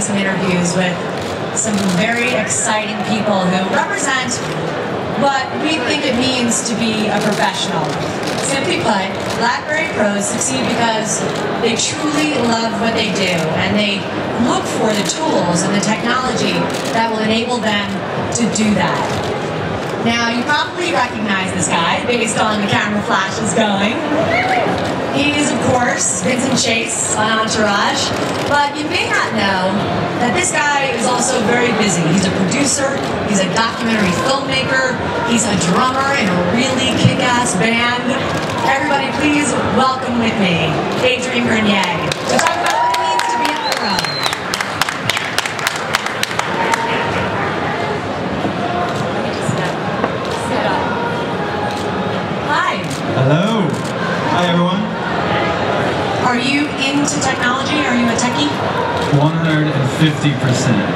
some interviews with some very exciting people who represent what we think it means to be a professional. Simply put, BlackBerry Pros succeed because they truly love what they do, and they look for the tools and the technology that will enable them to do that. Now, you probably recognize this guy based on the camera flashes going. He is, of course, Vincent Chase on Entourage, but you may not know that this guy is also very busy. He's a producer, he's a documentary filmmaker, he's a drummer in a really kick-ass band. Everybody, please welcome with me, Adrian Grenier, to talk about what it means to be a pro. Hi. Hello. Hi, everyone. Are you into technology? Are you a techie? 150%.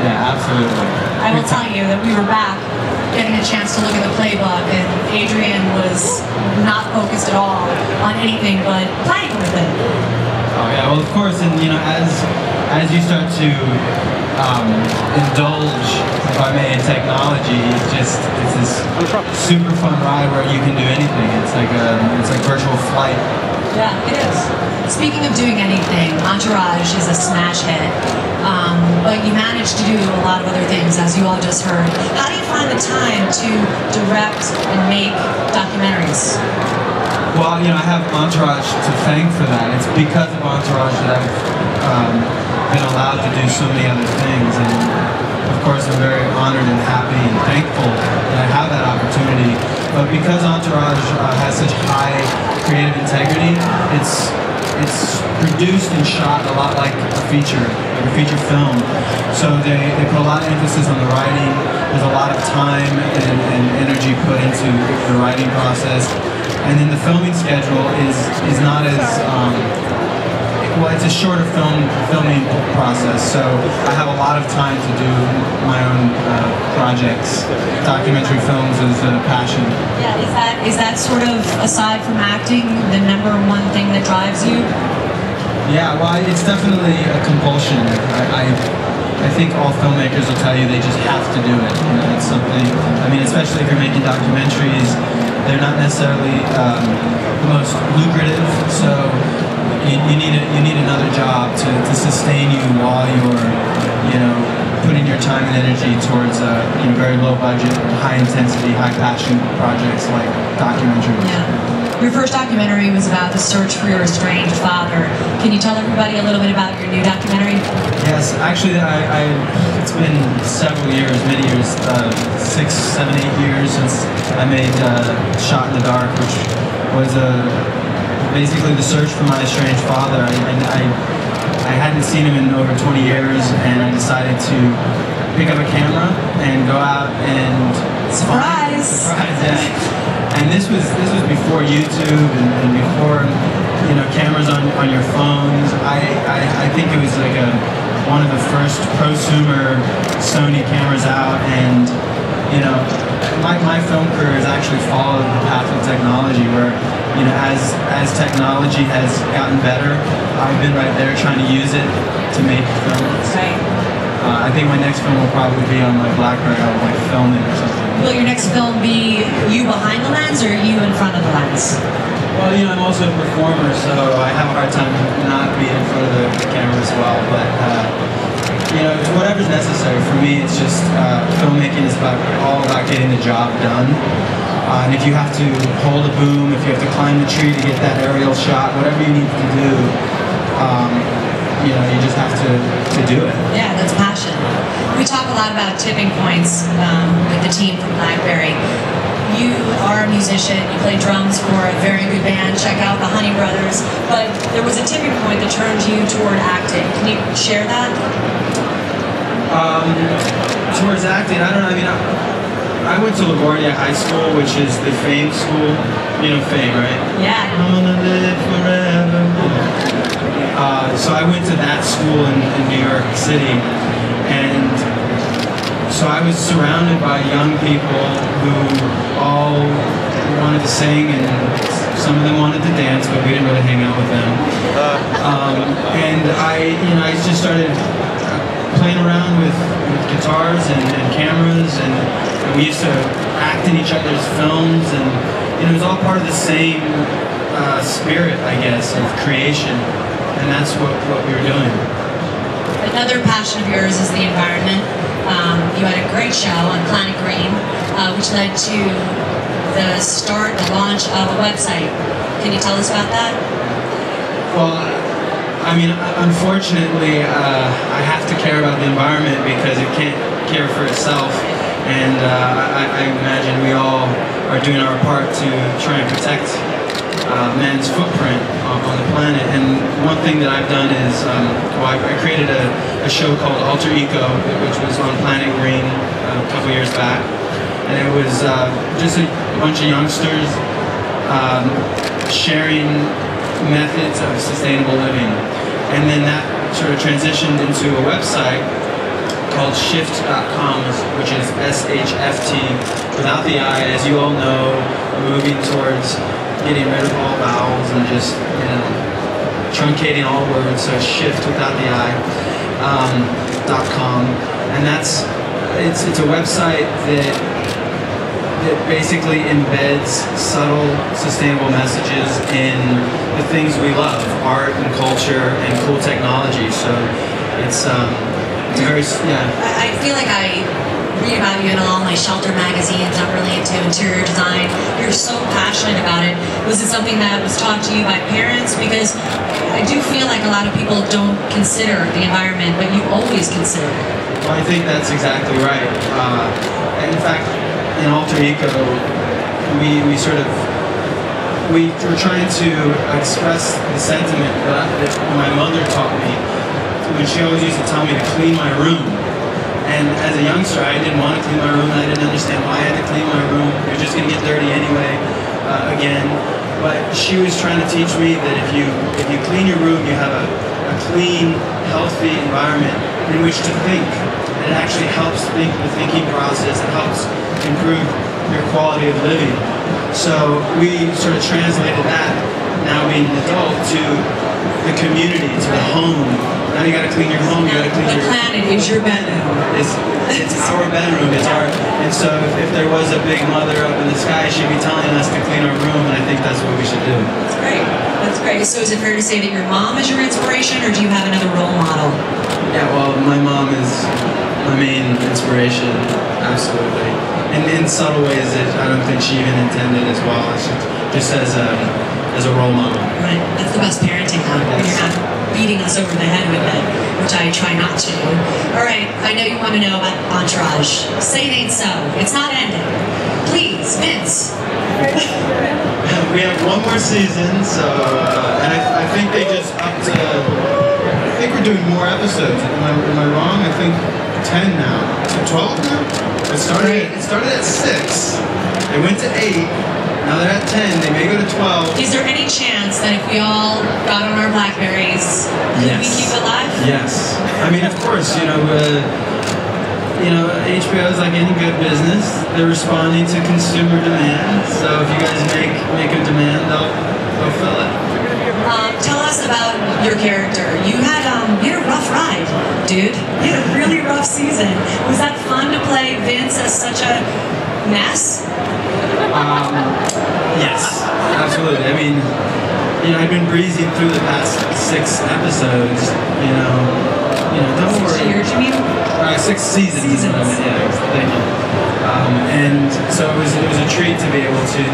Yeah, absolutely. I will tell you that we were back getting a chance to look at the playbook, and Adrian was not focused at all on anything but playing with it. Oh yeah, well of course, and you know, as you start to indulge, if I may, in technology, it's this super fun ride where you can do anything. It's like virtual flight. Yeah, it is. Speaking of doing anything, Entourage is a smash hit, but you managed to do a lot of other things, as you all just heard. How do you find the time to direct and make documentaries? Well, you know, I have Entourage to thank for that. It's because of Entourage that I've been allowed to do so many other things, and of course I'm very honored and happy and thankful that I have that opportunity. But because Entourage has such high creative integrity, it's produced and shot a lot like a feature film. So they put a lot of emphasis on the writing. There's a lot of time and energy put into the writing process. And then the filming schedule is not as, well, it's a shorter filming process. So I have a lot of time to do my own projects. Documentary films is a passion. Yeah, is that sort of, aside from acting, the #1 thing that drives you? Yeah, well, it's definitely a compulsion. I think all filmmakers will tell you they just have to do it. You know, it's something, I mean, especially if you're making documentaries, they're not necessarily the most lucrative, so you need another job to sustain you while you're, you know, putting your time and energy towards you know, very low budget, high intensity, high passion projects like documentaries. Yeah. Your first documentary was about the search for your estranged father. Can you tell everybody a little bit about your new documentary? Yes, actually, it's been several years, many years, 6, 7, 8 years since I made Shot in the Dark, which was basically the search for my estranged father. I hadn't seen him in over 20 years, and I decided to pick up a camera and go out and surprise! Yeah. And this was before YouTube and before, you know, cameras on your phones. I think it was like one of the first prosumer Sony cameras out, and you know, my film career has actually followed the path of technology, where, you know, as technology has gotten better, I've been right there trying to use it to make films. Right. I think my next film will probably be on my BlackBerry. I'll like film it or something. Will your next film be you behind the lens or you in front of the lens? Well, you know, I'm also a performer, so I have a hard time not being in front of the camera as well. But you know, it's whatever's necessary. For me, it's just filmmaking is all about getting the job done. And if you have to hold a boom, if you have to climb the tree to get that aerial shot, whatever you need to do, you know, you just have to do it. Yeah, that's passion. We talk a lot about tipping points with the team from BlackBerry. You are a musician, you play drums for a very good band, check out the Honey Brothers, but there was a tipping point that turned you toward acting. Can you share that? Towards acting, I don't know, I mean, I went to LaGuardia High School, which is the Fame school. You know Fame, right? Yeah. I'm gonna live forever. So I went to that school in New York City, and so I was surrounded by young people who all wanted to sing, and some of them wanted to dance, but we didn't really hang out with them. And I just started playing around with guitars and cameras, and we used to act in each other's films, and it was all part of the same spirit, I guess, of creation, and that's what we were doing. Another passion of yours is the environment. You had a great show on Planet Green, which led to the launch of a website. Can you tell us about that? Well, I mean, unfortunately, I have to care about the environment because it can't care for itself, and I imagine we all are doing our part to try and protect man's footprint on the planet. And one thing that I've done is, I created a show called Alter Ego, which was on Planet Green a couple years back, and it was just a bunch of youngsters sharing methods of sustainable living. And then that sort of transitioned into a website called shift.com, which is S-H-F-T, without the I. As you all know, moving towards getting rid of all vowels and just, truncating all words, so shift without the I, .com. And it's a website that basically embeds subtle, sustainable messages in the things we love, art and culture and cool technology. So it's very, yeah. I feel like I read about you in all my shelter magazines. I'm really into interior design. You're so passionate about it. Was it something that was taught to you by parents? Because I do feel like a lot of people don't consider the environment, but you always consider it. Well, I think that's exactly right. In fact, in Alter Ego, we were trying to express the sentiment that my mother taught me when she always used to tell me to clean my room. And as a youngster, I didn't want to clean my room, and I didn't understand why I had to clean my room. You're just going to get dirty anyway, again. But she was trying to teach me that if you clean your room, you have a clean, healthy environment in which to think. And it actually helps the thinking process. It helps improve your quality of living. So we sort of translated that, now being an adult, to the community, to the home. Now you gotta clean your home, you gotta clean your... The planet is your bedroom. It's our bedroom, it's our... And so if there was a big mother up in the sky, she'd be telling us to clean our room, and I think that's what we should do. That's great. That's great. So is it fair to say that your mom is your inspiration, or do you have another role model? Yeah, well, my mom is my main inspiration, absolutely. And in subtle ways that I don't think she even intended as well. It's just as a role model. Right. That's the best parenting, huh? When you're not beating us over the head with it, which I try not to. All right, I know you want to know about Entourage. Say it ain't so. It's not ending. Please, Vince. We have one more season, so and I think they just upped to... I think we're doing more episodes. Am I wrong? I think 10 now. 12 now? It started at 6. They went to 8. Now they're at 10. They may go to 12. Is there any chance that if we all got on our BlackBerries, could we keep it live? Yes. I mean, of course, HBO is like any good business. They're responding to consumer demand. So if you guys make a demand, they'll fill it. Tell us about your character. You had a rough ride, dude. You had a really rough season. Was that fun to play Vince as such a mess? Yes, absolutely. I mean, I've been breezing through the past 6 episodes. Don't worry. 6 years, you mean? 6 seasons. Yeah, thank you. And so it was a treat to be able to,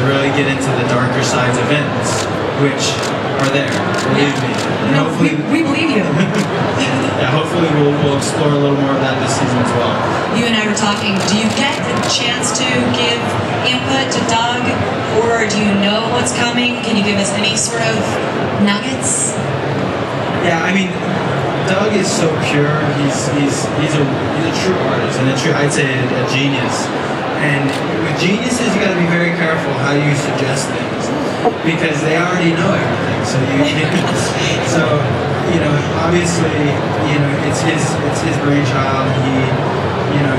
really get into the darker sides of Vince, which are there. Believe me. And hopefully, we believe you. Yeah, hopefully we'll explore a little more of that this season as well. You and I were talking. Do you get the chance to give input to Doug, or do you know what's coming? Can you give us any sort of nuggets? Yeah, I mean, Doug is so pure. He's a true artist, and I'd say a genius. And with geniuses, you got to be very careful how you suggest things, because they already know everything. So obviously, it's his brainchild.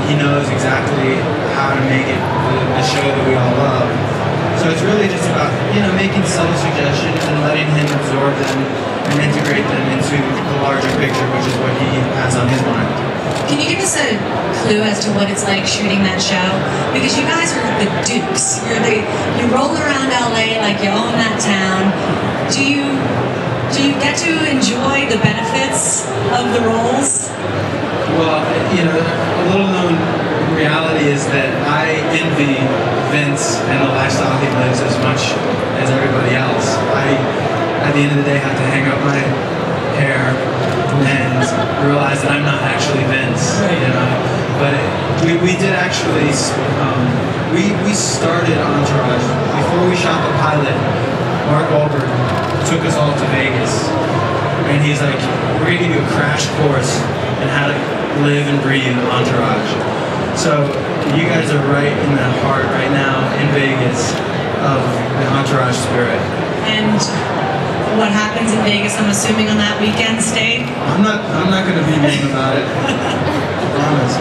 He knows exactly how to make it the show that we all love. So So it's really just about, you know, making subtle suggestions and letting him absorb them and integrate them into the larger picture, which is what he has on his mind. Can you give us a clue as to what it's like shooting that show? Because you guys are the dukes. You roll around LA like you own that town. Do you get to enjoy the benefits of the roles? Well, you know, a little known reality is that I envy Vince and the lifestyle he lives as much as everybody else. I, at the end of the day, have to hang up my hair and realize that I'm not actually Vince, you know. But we did actually, we started Entourage before we shot the pilot. Mark Wahlberg took us all to Vegas, and he's like, "We're gonna give you a crash course in how to live and breathe Entourage." So you guys are right in the heart right now in Vegas of the Entourage spirit. And what happens in Vegas, I'm assuming, on that weekend stay? I'm not going to be mean about it. I promise.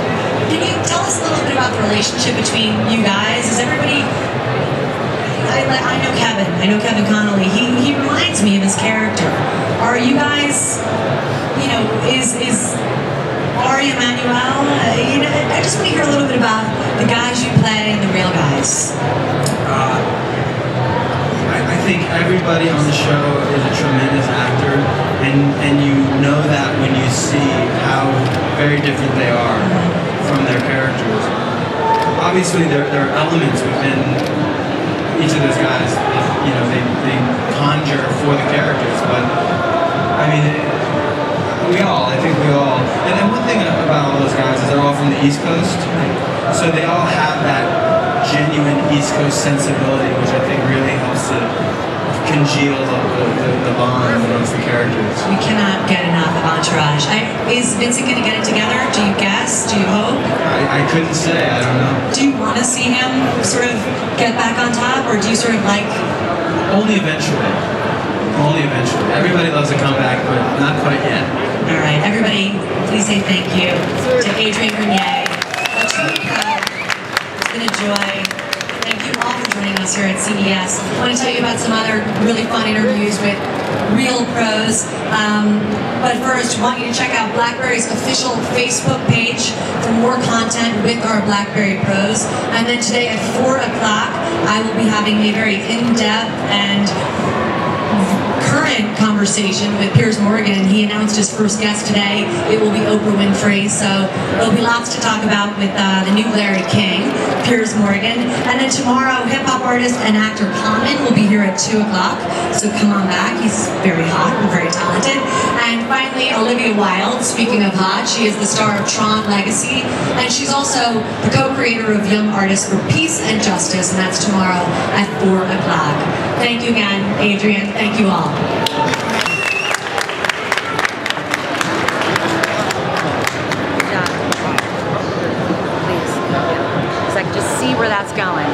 Can you tell us a little bit about the relationship between you guys? Is everybody? I know Kevin. I know Kevin Connolly. He reminds me of his character. Are you guys? You know, is Ari Emanuel? You know, I just want to hear a little bit about the guys you play and the real guys. I think everybody on the show is a tremendous actor, and you know that when you see how very different they are from their characters. Obviously, there are elements within each of those guys, you know, they conjure for the characters, but I mean, I think we all, and one thing about all those guys is they're all from the East Coast, so they all have that genuine East Coast sensibility, which I think really helps to congeal the bond amongst the characters. We cannot get enough of Entourage. Is Vincent going to get it together? Do you guess? Do you hope? I couldn't say. I don't know. Do you want to see him sort of get back on top, or do you sort of like... Only eventually. Only eventually. Everybody loves a comeback, but not quite yet. All right, everybody, please say thank you to Adrian Grenier. It's been a joy. Thank you all for joining us here at CES. I want to tell you about some other really fun interviews with real pros. But first, I want you to check out BlackBerry's official Facebook page for more content with our BlackBerry Pros. And then today at 4 o'clock, I will be having a very in-depth and current conversation with Piers Morgan. He announced his first guest today. It will be Oprah Winfrey, so there'll be lots to talk about with the new Larry King, Piers Morgan. And then tomorrow, hip-hop artist and actor Common will be here at 2 o'clock, so come on back. He's very hot and very talented. And finally, Olivia Wilde, speaking of hot, she is the star of Tron Legacy, and she's also the co-creator of Young Artists for Peace and Justice, and that's tomorrow at 4 o'clock. Thank you again, Adrian. Thank you all. Please. It's like, just see where that's going.